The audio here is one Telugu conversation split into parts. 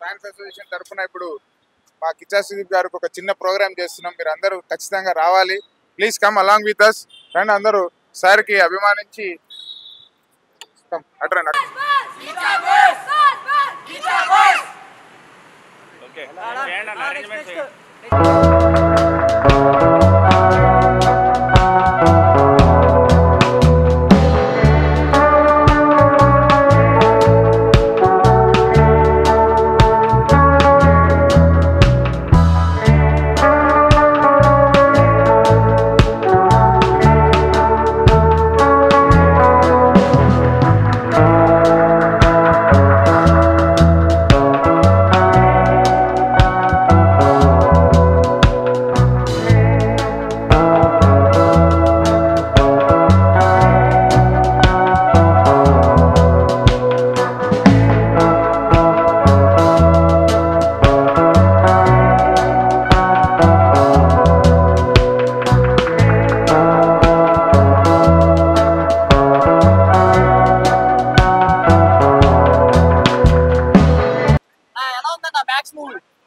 ఫ్యాన్స్ అసోసియేషన్ తరఫున ఇప్పుడు మా కిచ్చా సుదీప్ గారికి ఒక చిన్న ప్రోగ్రామ్ చేస్తున్నాం. మీరు అందరూ ఖచ్చితంగా రావాలి. Please come along with us. రండి అందరూ సార్కి అభిమానించి అట్రా.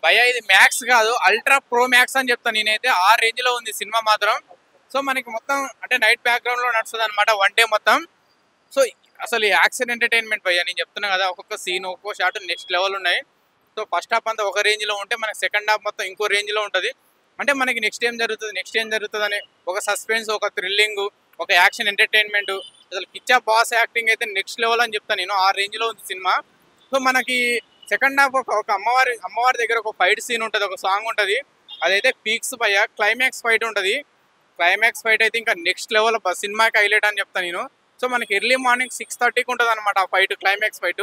భయ్యా ఇది మ్యాక్స్ కాదు, అల్ట్రా ప్రో మ్యాక్స్ అని చెప్తాను నేనైతే. ఆ రేంజ్ లో ఉంది సినిమా మాత్రం. సో మనకి మొత్తం అంటే నైట్ బ్యాక్గ్రౌండ్ లో నడుస్తుంది అనమాట వన్ డే మొత్తం. సో అసలు యాక్షన్ ఎంటర్టైన్మెంట్ భయ్యా, నేను చెప్తున్నా కదా, ఒక్కొక్క సీన్ ఒక్కొక్క షాట్ నెక్స్ట్ లెవెల్ ఉన్నాయి. సో ఫస్ట్ హాఫ్ అంతా ఒక రేంజ్ లో ఉంటే మనకి సెకండ్ హాఫ్ మొత్తం ఇంకో రేంజ్ లో ఉంటుంది. అంటే మనకి నెక్స్ట్ ఏం జరుగుతుంది అని ఒక సస్పెన్స్, ఒక థ్రిల్లింగ్, ఒక యాక్షన్ ఎంటర్టైన్మెంట్. అసలు కిచ్చా బాస్ యాక్టింగ్ అయితే నెక్స్ట్ లెవెల్ అని చెప్తాను నేను. ఆ రేంజ్ లో ఉంది సినిమా. సో మనకి సెకండ్ హాఫ్ ఒక అమ్మవారి దగ్గర ఒక ఫైట్ సీన్ ఉంటుంది, ఒక సాంగ్ ఉంటుంది. అదైతే పీక్స్ భయ్యా. క్లైమాక్స్ ఫైట్ ఉంటుంది. క్లైమాక్స్ ఫైట్ అయితే ఇంకా నెక్స్ట్ లెవెల్ సినిమాకి హైలైట్ అని చెప్తాను నేను. సో మనకి ఎర్లీ మార్నింగ్ 6:30కి ఉంటుంది అనమాట ఆ ఫైట్, క్లైమాక్స్ ఫైట్.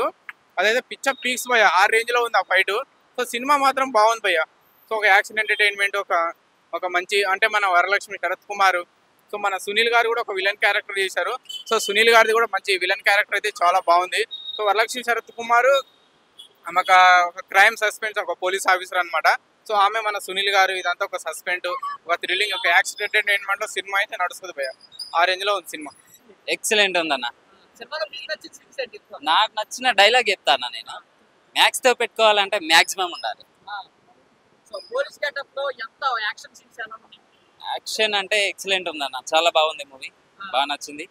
అదైతే పిచ్చ పీక్స్ భయ్యా, ఆ రేంజ్ లో ఉంది ఆ ఫైట్. సో సినిమా మాత్రం బాగుంది భయ్యా. సో ఒక యాక్షన్ ఎంటర్టైన్మెంట్, ఒక మంచి అంటే మన వరలక్ష్మి శరత్ కుమార్, సో మన సునీల్ గారు కూడా ఒక విలన్ క్యారెక్టర్ చేశారు. సో సునీల్ గారిది కూడా మంచి విలన్ క్యారెక్టర్ అయితే చాలా బాగుంది. సో వరలక్ష్మి శరత్ కుమార్ ఆమె ఒక క్రైమ్ సస్పెన్స్, ఒక పోలీస్ ఆఫీసర్ అనమాట. సో ఆమె మన సునీల్ గారు. ఇదంతా ఒక సస్పెండ్, ఒక థ్రిల్లింగ్, ఒక యాక్షన్ ఎంటర్టైన్మెంట్ లో సినిమా అయితే నడుస్తుంది భయ్యా. ఆ రేంజ్ లో ఉంది సినిమా. ఎక్సలెంట్ ఉందన్న. నాకు నచ్చిన డైలాగ్ చెప్తాను నేను. మ్యాక్స్ తో పెట్టుకోవాలంటే మాక్సిమం ఉండాలి. యాక్షన్ అంటే ఎక్సలెంట్ ఉందన్న, చాలా బాగుంది మూవీ, బాగా నచ్చింది.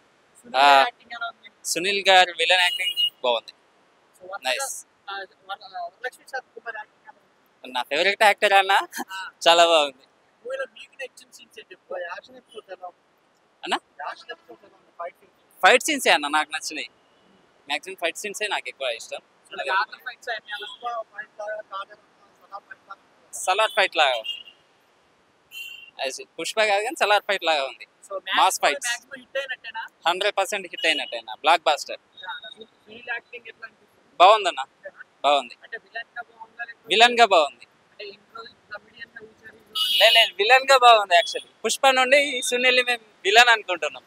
సునీల్ గారు విలన్ యాక్టింగ్ బాగుంది, నైస్. నా ఫేవరెట్ యాక్టర్ అన్న, చాలా బాగుంది అన్న. ఫైట్ సీన్సే అన్న నాకు నచ్చినాయి, మ్యాక్సిమం ఫైట్ సీన్సే నాకు ఎక్కువ ఇష్టం. సలార్ ఫైట్ లాగా, పుష్ప కాదు కానీ సలార్ ఫైట్ లాగా ఉంది. మాస్ ఫైట్స్ 100% హిట్ అయినట్టేనా, బ్లాక్ బాస్టర్. బాగుందన్న, బాగుంది. విలన్ గా బాగుంది, లేదు విలన్ గా బాగుంది. యాక్చువల్లీ పుష్ప నుండి సునీల్ మేము విలన్ అనుకుంటున్నాం.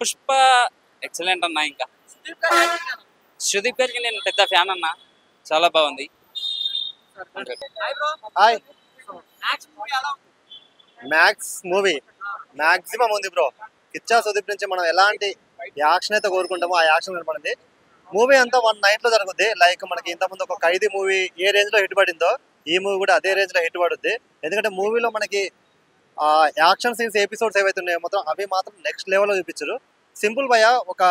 పుష్ప ఎక్సలెంట్ అన్న. ఇంకా సుదీప్ గారికి నేను పెద్ద ఫ్యాన్ అన్న, చాలా బాగుంది. మ్యాక్స్ మూవీ మ్యాక్సిమం ఉంది బ్రో. కిచ్చా సుదీప్ నుంచి మనం ఎలాంటి యాక్షన్ అయితే కోరుకుంటామో ఆ యాక్షన్ కనపడింది. మూవీ అంతా వన్ నైట్ లో జరుగుద్ది. లైక్ మనకి ఇంతకుముందు ఒక ఖైదీ మూవీ ఏ రేంజ్ లో హిట్ పడిందో ఈ మూవీ కూడా అదే రేంజ్ లో హిట్ పడుద్ది. ఎందుకంటే మూవీలో మనకి యాక్షన్ సీన్స్ ఎపిసోడ్స్ ఏవైతే ఉన్నాయో మొత్తం అవి మాత్రం నెక్స్ట్ లెవెల్లో చూపించారు. సింపుల్ భయ్య, ఒక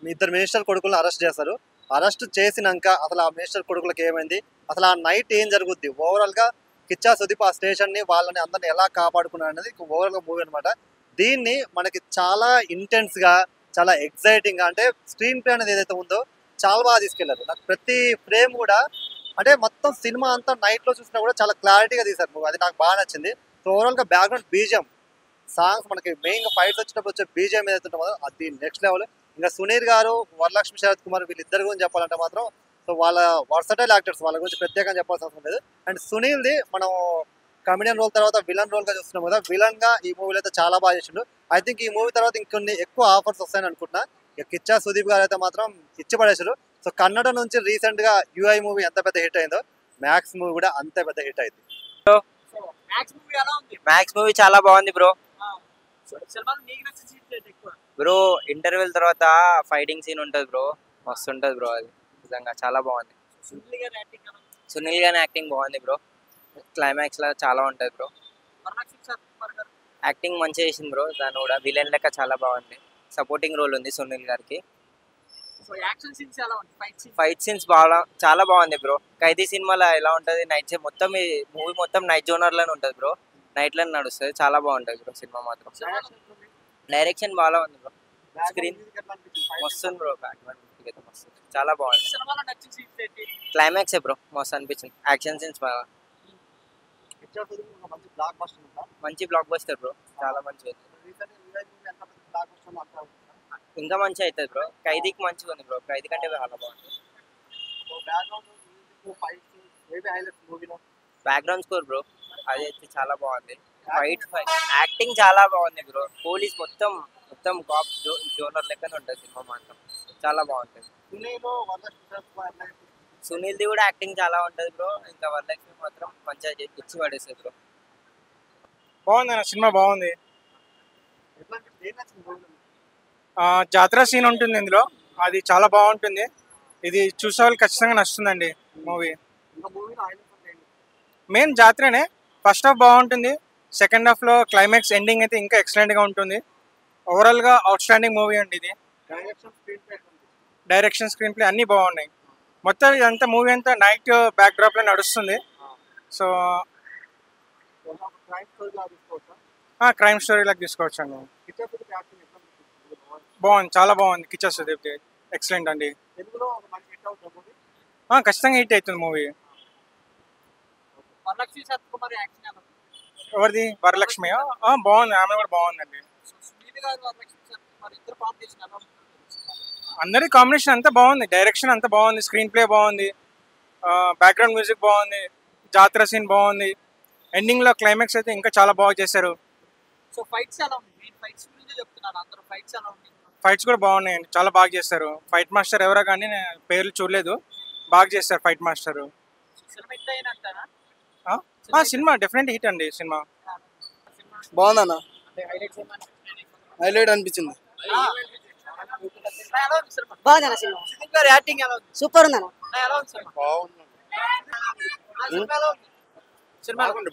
ఇద్దరు మినిస్టర్ కొడుకులను అరెస్ట్ చేస్తారు. అరెస్ట్ చేసినాక అసలు ఆ మినిస్టర్ కొడుకులకు ఏమైంది, అసలు ఆ నైట్ ఏం జరుగుద్ది, ఓవరాల్ గా కిచ్చా సుదీప్ ఆ స్టేషన్ ని వాళ్ళని అందరిని ఎలా కాపాడుకున్నారు అనేది ఓవరాల్ గా మూవీ అనమాట. దీన్ని మనకి చాలా ఇంటెన్స్ గా, చాలా ఎక్సైటింగ్ గా, అంటే స్క్రీన్ ప్లే అనేది ఏదైతే ఉందో చాలా బాగా తీసుకెళ్లారు. నాకు ప్రతి ఫ్రేమ్ కూడా అంటే మొత్తం సినిమా అంతా నైట్ లో చూసినా కూడా చాలా క్లారిటీగా తీశారు మూవీ, అది నాకు బాగా నచ్చింది. సో ఓవరాల్ గా బ్యాక్గ్రౌండ్ బీజిఎం సాంగ్స్, మనకి మెయిన్ గా ఫైట్స్ వచ్చినప్పుడు వచ్చే బీజిఎం ఏదైతే ఉంటుందో అది నెక్స్ట్ లెవెల్. ఇంకా సునీల్ గారు, వరలక్ష్మి శరత్ కుమార్ వీళ్ళిద్దరి గురించి చెప్పాలంటే మాత్రం సో వాళ్ళ వర్సటైల్ యాక్టర్స్, వాళ్ళ గురించి ప్రత్యేకంగా చెప్పాల్సిన అవసరం లేదు. అండ్ సునీల్ది మనం కమెడియన్ రోల్ తర్వాత విలన్ రోల్ గా చూస్తున్నాం కదా, విలన్ గా ఈ మూవీలో అయితే చాలా బాగా చేసిండు. ఐ థింక్ ఈ మూవీ తర్వాత ఇంకొన్ని ఎక్కువ ఆఫర్స్ వస్తాయని అనుకుంటున్నా. ఇక కిచ్చా సుదీప్ గారు అయితే మాత్రం ఇచ్చి పడేసారు. సో కన్నడ నుంచి రీసెంట్ గా యూఐ మూవీ ఎంత పెద్ద హిట్ అయిందో మ్యాక్స్ మూవీ కూడా అంత పెద్ద హిట్ అయింది. మ్యాక్స్ మూవీ చాలా బాగుంది బ్రో. బ్రో ఇంటర్వెల్ తర్వాత ఫైటింగ్ సీన్ ఉంటుంది బ్రో, మస్తు ఉంటుంది బ్రో. అది నిజంగా చాలా బాగుంది. సునీల్ గారి యాక్టింగ్ బాగుంది బ్రో. క్లైమాక్స్ లో చాలా ఉంటుంది బ్రో. యాక్టింగ్ మంచిగా చేసింది బ్రో. దాని కూడా విలన్ లెక్క చాలా బాగుంది. సపోర్టింగ్ రోల్ ఉంది సునీల్ గారికి. ఫైట్ సీన్స్ బాగా చాలా బాగుంది బ్రో. ఖైదీ సినిమాలో ఎలా ఉంటుంది, నైట్ మొత్తం ఈ మూవీ మొత్తం నైట్ జోనర్ లోనే ఉంటుంది బ్రో. నైట్ లోనే నడుస్తుంది, చాలా బాగుంటుంది బ్రో సినిమా మాత్రం. డైరెక్షన్ బాగా ఉంది బ్రో. స్క్రీన్ వస్తుంది బ్రో. మస్తు చాలా బాగుంది. క్లైమాక్స్ బ్రో మస్తు అనిపించింది. యాక్షన్ సీన్స్ బాగా మంచి బ్లాక్ బస్టర్ బ్రో. చాలా మంచిగా ఇంకా మంచిగా అవుతుంది బ్రో. ఖైదీకి మంచిగా ఉంది బ్రో. ఖైదీ కంటే చాలా బాగుంది. బ్యాక్గ్రౌండ్ స్కోర్ బ్రో అది అయితే చాలా బాగుంది. ఫైట్ యాక్టింగ్ చాలా బాగుంది బ్రో. పోలీస్ మొత్తం మొత్తం కాప్ జోనర్ లెక్కనే ఉంటుంది సినిమా మాత్రం. చాలా బాగుంటుంది. సునీల్ది కూడా యాక్టింగ్ చాలా ఉంటుంది బ్రో. ఇంకా వరలక్ష్మి మాత్రం మంచిగా ఇచ్చి పడేస్తుంది బ్రో. బాగుంది అన్న సినిమా, బాగుంది. జాతర సీన్ ఉంటుంది ఇందులో, అది చాలా బాగుంటుంది. ఇది చూసే వాళ్ళు ఖచ్చితంగా నచ్చుతుందండి మూవీ. మెయిన్ జాతరనే. ఫస్ట్ హాఫ్ బాగుంటుంది, సెకండ్ హాఫ్లో క్లైమాక్స్ ఎండింగ్ అయితే ఇంకా ఎక్సలెంట్గా ఉంటుంది. ఓవరాల్గా అవుట్ స్టాండింగ్ మూవీ అండి ఇది. డైరెక్షన్, స్క్రీన్ ప్లే అన్నీ బాగున్నాయి. మొత్తం ఇదంతా మూవీ అంతా నైట్ బ్యాక్ డ్రాప్లో నడుస్తుంది. సో క్రైమ్ స్టోరీ లాగా తీసుకోవచ్చు అండి. బాగుంది, చాలా బాగుంది. కిచ్చా సుదీప్ ఎక్సలెంట్ అండి. ఖచ్చితంగా హిట్ అవుతుంది మూవీ. ఎవరిది? వరలక్ష్మి బాగుంది, ఆమె కూడా బాగుందండి. అందరి కాంబినేషన్ అంతా బాగుంది. డైరెక్షన్ అంతా బాగుంది, స్క్రీన్ ప్లే బాగుంది, బ్యాక్గ్రౌండ్ మ్యూజిక్ బాగుంది, జాతర సీన్ బాగుంది. ఎండింగ్ లో క్లైమాక్స్ అయితే ఇంకా చాలా బాగా చేశారు. ఫైట్స్ కూడా బాగున్నాయండి, చాలా బాగా చేస్తారు. ఫైట్ మాస్టర్ ఎవరో కానీ పేర్లు చూడలేదు, బాగా చేస్తారు fight master. Cinema definite hit అండి. సినిమా బాగుందన్న, హైలైట్ అనిపించింది. బాగుందన్న సినిమా, సూపర్ ఉందన్న.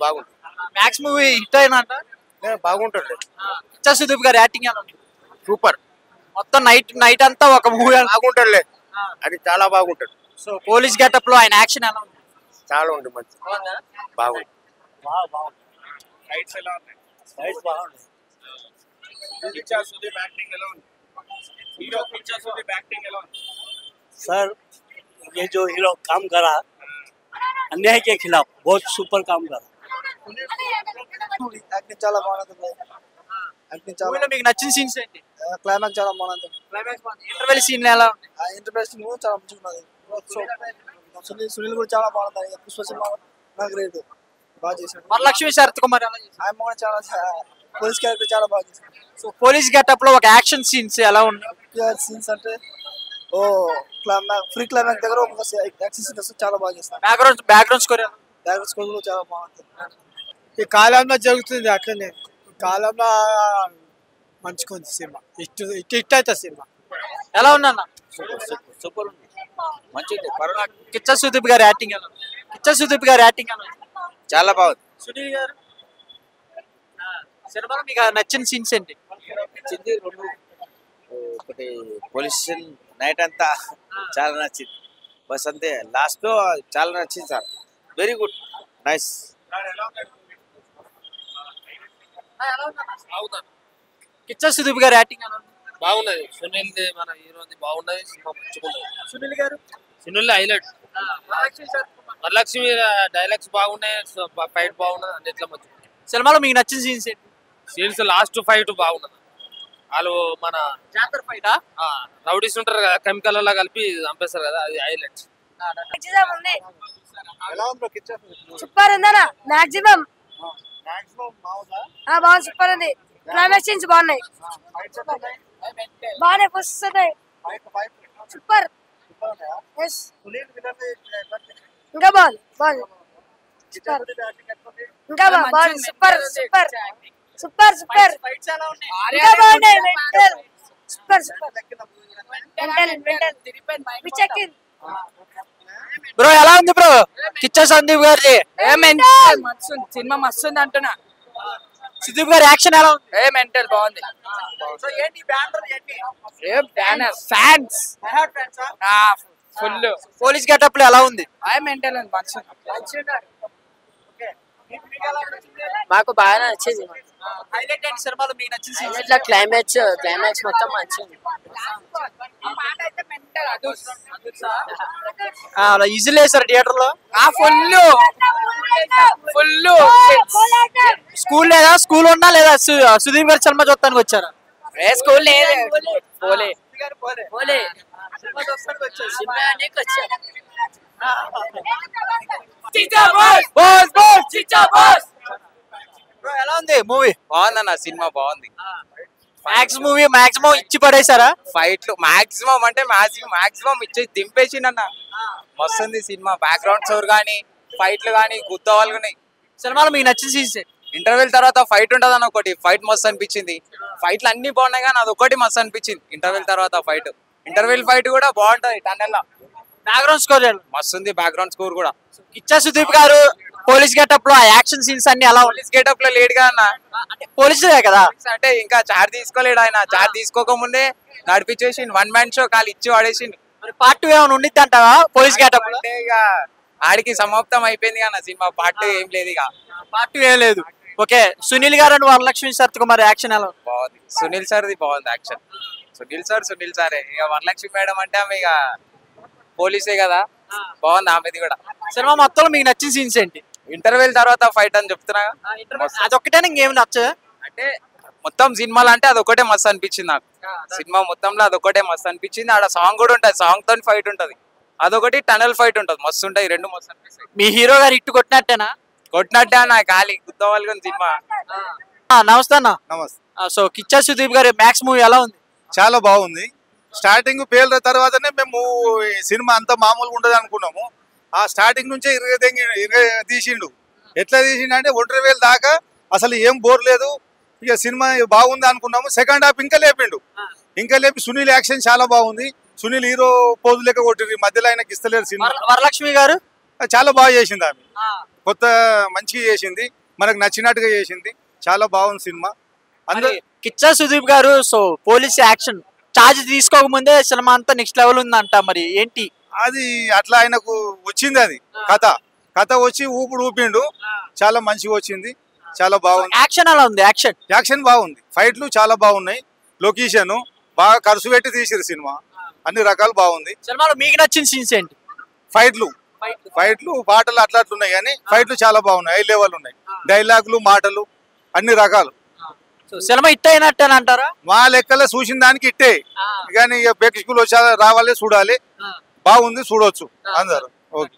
బాగుంది. మ్యాక్స్ మూవీ హిట్ అయినంట. బాగుంటుంది. కిచ్చా సుదీప్ గారి యాక్టింగ్ ఎలా ఉంది? సూపర్. మొత్తం నైట్ అంతా ఒక మూవీ బాగుంటుంది, అది చాలా బాగుంటుంది. సో పోలీస్ గెటప్ లో ఆయన యాక్షన్ ఎలా ఉంది? చాలా ఉంది, మంచి బాగుంది. सर ये जो हीरो काम करा अन्याय के खिलाफ बहुत सुपर काम करा. యాక్టింగ్ చాలా బాగుంటుంది. యాక్టింగ్ చాలా, మూవీలో మీకు నచ్చిన సీన్స్ ఏంటి? క్లైమాక్స్ చాలా బాగుంది. ఇంటర్వెల్ సీన్ ఎలా ఉంది? ఇంటర్ప్రెషన్ కూడా చాలా మంచిగా ఉన్నది. సునీల్ కూడా చాలా బాగుంది. పుష్ప సినిమా నాకు గ్రేట్, బాగా చేశాడు. వరలక్ష్మి శరత్ కుమార్ ఎలా చేశారు? ఆయన కూడా చాలా పోలీస్ క్యారెక్టర్ చాలా బాగా చేశాడు. సో పోలీస్ గెటప్ లో ఒక యాక్షన్ సీన్స్ ఎలా ఉన్నాయి? సీన్స్ అంటే ఫ్రీ క్లైమాక్స్ దగ్గర ఒక యాక్షన్ సీన్స్ చాలా బాగా చేస్తాడు. బ్యాక్గ్రౌండ్ స్కోర్ ఎలా ఉంది? బ్యాక్గ్రౌండ్ స్కోర్ కూడా చాలా బాగుంటుంది. ఈ కాలంలో జరుగుతుంది అట్లనే. ఈ కాలంలో మంచిగా ఉంది సినిమా, హిట్ అవుతుంది సినిమా. ఎలా ఉందన్న? సూపర్ ఉంది, మంచిది. కిచ్చా సుదీప్ గారి యాక్టింగ్ ఎలా ఉంది? కిచ్చా సుదీప్ గారి యాక్టింగ్ ఎలా ఉంది? చాలా బాగుంది. సునీల్ గారు సినిమాలో మీకు నచ్చిన సీన్స్ ఏంటి? నచ్చింది రెండు. ఒకటి పోలీస్ నైట్ అంతా చాలా నచ్చింది. బస్ అంతే, లాస్ట్ లో చాలా నచ్చింది sir. Very good, nice. Kichcha Sudeep గారి యాక్టింగ్ ఎలా ఉంది? బాగున్నది. సునీల్ మన హీరోది బాగున్నది. సినిమా మంచిగున్నది. సునీల్ గారు సునీల్ హైలైట్. వరలక్ష్మి డైలాగ్స్ బాగున్నాయి, ఫైట్ బాగున్నది, అన్నిట్లో మంచి. సినిమాలో మీకు నచ్చిన సీన్స్ ఏంటి? సీన్స్ లాస్ట్ ఫైట్ బాగున్నది. వాళ్ళు మన జాతర ఫైటా? రౌడీస్ ఉంటారు కదా, కెమికల్ లా కలిపి చంపేస్తారు కదా, అది హైలైట్. సూపర్ ఉందన్న. మాక్సిమం బాగుంది, సూపర్ ఉంది. క్లైమాక్స్ సీన్స్ బాగున్నాయి, బాగానే వస్తున్నాయి. సూపర్. ఇంకా బాగుంది బాగుంది సూపర్ ఇంకా బాగుంది సూపర్ సూపర్ సూపర్ సూపర్ ఇంకా బాగున్నాయి సూపర్ సూపర్ బ్రో ఎలా ఉంది బ్రో కిచ్చా సందీప్ గారిది సినిమా మస్తు ఉంది అంటున్నా సందీప్ గారి యాక్షన్ ఎలా ఉంది మెంటల్ బాగుంది ఫ్యాన్స్ ఫుల్ పోలీస్ గెటప్ లో ఎలా ఉంది మెంటల్ మంచి మాకు బాగా నచ్చింది హైలైట్ అయిన సినిమాలో మీకు నచ్చిన ఇట్లా క్లైమాక్స్ మొత్తం మంచిది ఈజీలీ వేసారు థియేటర్ లో ఫుల్ స్కూల్ లేదా స్కూల్ ఉన్నా లేదా సుదీప్ గారి సినిమా చూడటానికి వచ్చారా స్కూల్ లేదు పోలే ఎలా ఉంది మూవీ బాగుందన్న సినిమా బాగుంది. మాక్సిమం ఇచ్చి పడేసారా ఫైట్లు మాక్సిమం అంటే మాక్సిమం ఇచ్చి దింపేసిండన్న. మస్తుంది సినిమా. బ్యాక్గ్రౌండ్ స్కోర్ కానీ ఫైట్లు కానీ గుద్దవాళ్ళు కానీ. సినిమాలో మీకు నచ్చిన సీన్స్ ఇంటర్వెల్ తర్వాత ఫైట్ ఉంటుంది అన్న ఒకటి. ఫైట్ మస్తు అనిపించింది. ఫైట్లు అన్ని బాగున్నాయి కానీ అది ఒకటి మస్తు అనిపించింది. ఇంటర్వెల్ తర్వాత ఫైట్. ఇంటర్వెల్ ఫైట్ కూడా బాగుంటది. టన్నెల్ బ్యాక్గ్రౌండ్ స్కోర్ మస్తుంది. బ్యాక్గ్రౌండ్ స్కోర్ కూడా. కిచ్చా సుదీప్ గారు పోలీస్ గెటప్ లో ఆ యాక్షన్ సీన్స్ అన్ని అలా పోలీస్ గెటప్ లో లేట్ గా అన్న. పోలీసులే కదా అంటే ఇంకా చార్జ్ తీసుకోలేడు ఆయన. చార్జ్ తీసుకోకముందే నడిపించేసి వన్ మ్యాన్ షో కాలు ఇచ్చి వాడేసిండు. పార్ట్ 2 ఏమైనా ఉండిద్ది అంటావా పోలీస్ గెటప్ అంటే ఇక ఆడికి సమాప్తం అయిపోయింది కానీ సినిమా. పార్ట్ 2 ఏం లేదు. ఇక పార్ట్ 2 ఏం లేదు. ఓకే సునీల్ గారు అండ్ వరలక్ష్మి శరత్ యాక్షన్ ఎలా బాగుంది. సునీల్ సార్ది బాగుంది యాక్షన్. సునీల్ సారే. ఇక వరలక్ష్మి మేడం అంటే ఆమె ఇక పోలీసే కదా. బాగుంది ఆమెది కూడా. సినిమా మొత్తంలో మీకు నచ్చిన సీన్స్ ఏంటి? ఇంటర్వెల్ తర్వాత ఫైట్ అని చెప్తున్నా. అదొక్కటే ఇంకేం నచ్చదు అంటే మొత్తం సినిమాలు అంటే అదొకటే మస్తు అనిపించింది నాకు. సినిమా మొత్తంలో అదొకటే మస్తు అనిపించింది. ఆడ సాంగ్ కూడా ఉంటది. సాంగ్ తో ఫైట్ ఉంటది. అదొకటి టనల్ ఫైట్ ఉంటది. మస్తు ఉంటాయి. రెండు మస్తు అనిపిస్తాయి. మీ హీరో గారు ఇట్టు కొట్టినట్టేనా? కొట్టినట్టే నా ఖాళీ గుద్దవాళ్ళని సినిమా. నమస్తే అన్న. నమస్తే. సో కిచ్చా సుదీప్ గారి మ్యాక్స్ మూవీ ఎలా ఉంది? చాలా బాగుంది. స్టార్టింగ్ పేర్ల తర్వాతనే మేము సినిమా అంతా మామూలుగా ఉండదు అనుకున్నాము. ఆ స్టార్టింగ్ నుంచే ఇరగ తీసిండు. ఎట్లా తీసిండు అంటే 1,000 దాకా అసలు ఏం బోర్ లేదు. ఇక సినిమా బాగుంది అనుకున్నాము. సెకండ్ హాఫ్ ఇంకా లేపి సునీల్ యాక్షన్ చాలా బాగుంది. సునీల్ హీరో పోజు లెక్క కొట్టింది. మధ్యలో ఆయనకి ఇస్తలేరు సినిమా. వరలక్ష్మి గారు చాలా బాగా చేసింది. ఆమె కొత్త మంచిగా చేసింది. మనకు నచ్చినట్టుగా చేసింది. చాలా బాగుంది సినిమా. అందరూ కిచ్చా సుదీప్ గారు సో పోలీస్ యాక్షన్ ఛార్జ్ తీసుకోకముందే సినిమా అంతా నెక్స్ట్ లెవెల్ ఉందంట. మరి ఏంటి అది? అట్లా ఆయనకు వచ్చింది. అది కథ వచ్చి ఊపిండు. చాలా మంచిగా వచ్చింది. చాలా బాగుంది. యాక్షన్ అలా ఉంది. యాక్షన్ బాగుంది. ఫైట్లు చాలా బాగున్నాయి. లొకేషన్ బాగా ఖర్చు పెట్టి తీసిరు సినిమా. అన్ని రకాలు బాగుంది. సినిమాలో మీకు నచ్చిన సీన్స్ ఏంటి? ఫైట్లు పాటలు అట్లా కానీ ఫైట్లు చాలా బాగున్నాయి. హై లెవెల్ ఉన్నాయి. డైలాగులు మాటలు అన్ని రకాలు. సినిమా హిట్ అయినట్టేనంటారా? మా లెక్కలో చూసిన దానికి ఇట్టే. కానీ ఇక ప్రేక్షకులు వచ్చి రావాలి, చూడాలి. బాగుంది, చూడొచ్చు అందరు. ఓకే.